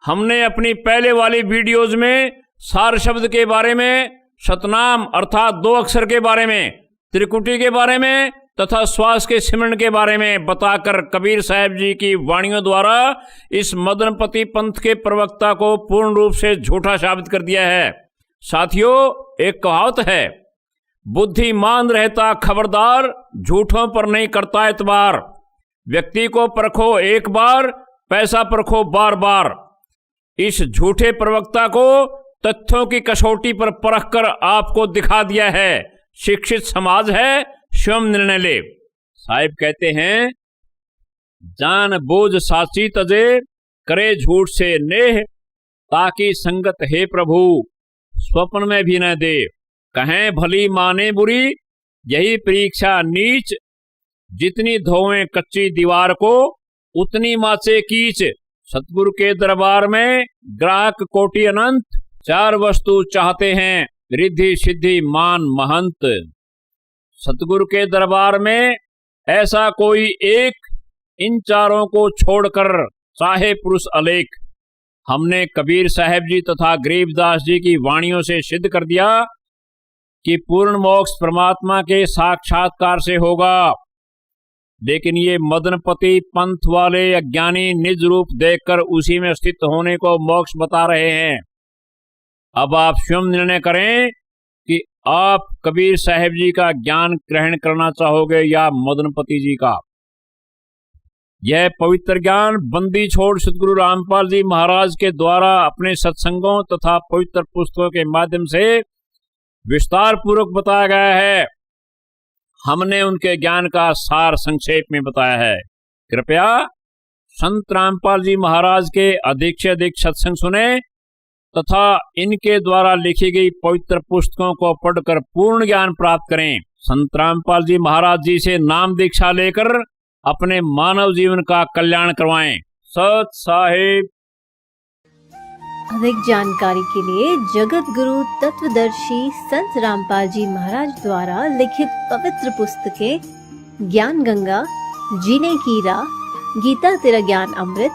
हमने अपनी पहले वाली वीडियोज में सार शब्द के बारे में, सतनाम अर्थात 2 अक्षर के बारे में, त्रिकुटी के बारे में तथा श्वास के सिमरन के बारे में बताकर कबीर साहब जी की वाणियों द्वारा इस मदनपति पंथ के प्रवक्ता को पूर्ण रूप से झूठा साबित कर दिया है। साथियों, एक कहावत है, बुद्धिमान रहता खबरदार, झूठों पर नहीं करता एतबार। व्यक्ति को परखो एक बार, पैसा परखो बार बार। इस झूठे प्रवक्ता को तथ्यों की कसौटी पर परख कर आपको दिखा दिया है। शिक्षित समाज है, स्वयं निर्णय ले। साहिब कहते हैं, जान बोझ साची तजे, करे झूठ से नेह, ताकि संगत हे प्रभु स्वप्न में भी न दे। कहें भली माने बुरी, यही परीक्षा नीच, जितनी धोएं कच्ची दीवार को उतनी माचे कीच। सतगुरु के दरबार में ग्राहक कोटि अनंत, चार वस्तु चाहते हैं, रिद्धि सिद्धि मान महंत। सतगुरु के दरबार में ऐसा कोई एक, इन चारों को छोड़कर चाहे पुरुष अलेख। हमने कबीर साहब जी तथा गरीबदास जी की वाणियों से सिद्ध कर दिया कि पूर्ण मोक्ष परमात्मा के साक्षात्कार से होगा। लेकिन ये मदनपति पंथ वाले अज्ञानी निज रूप देखकर उसी में स्थित होने को मोक्ष बता रहे हैं। अब आप स्वयं निर्णय करें कि आप कबीर साहब जी का ज्ञान ग्रहण करना चाहोगे या मदनपति जी का। यह पवित्र ज्ञान बंदी छोड़ सतगुरु रामपाल जी महाराज के द्वारा अपने सत्संगों तथा पवित्र पुस्तकों के माध्यम से विस्तार पूर्वक बताया गया है। हमने उनके ज्ञान का सार संक्षेप में बताया है। कृपया संत रामपाल जी महाराज के अधिक से अधिक सत्संग सुने तथा इनके द्वारा लिखी गई पवित्र पुस्तकों को पढ़कर पूर्ण ज्ञान प्राप्त करें। संत रामपाल जी महाराज जी से नाम दीक्षा लेकर अपने मानव जीवन का कल्याण करवाएं। सत साहिब। अधिक जानकारी के लिए जगत गुरु तत्वदर्शी संत रामपाल जी महाराज द्वारा लिखित पवित्र पुस्तकें ज्ञान गंगा, जीने की राह, गीता तेरा ज्ञान अमृत,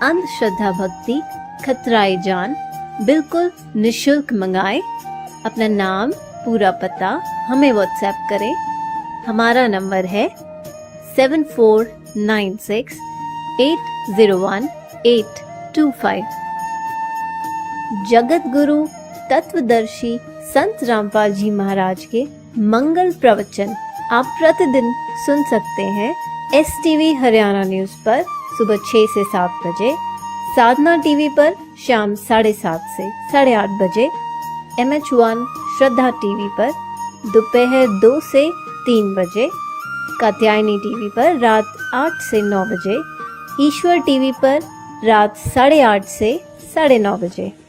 अंधश्रद्धा भक्ति, खतराए जान बिल्कुल निशुल्क मंगाएं। अपना नाम, पूरा पता हमें व्हाट्सएप करें। हमारा नंबर है 7496801825। जगत गुरु तत्वदर्शी संत रामपाल जी महाराज के मंगल प्रवचन आप प्रतिदिन सुन सकते हैं STV हरियाणा न्यूज पर सुबह 6 से 7 बजे, साधना टीवी पर शाम 7:30 से 8:30 बजे, MH1 श्रद्धा टीवी पर दोपहर 2 से 3 बजे, कात्यायनी टीवी पर रात 8 से 9 बजे, ईश्वर टीवी पर रात 8:30 से 9:30 बजे।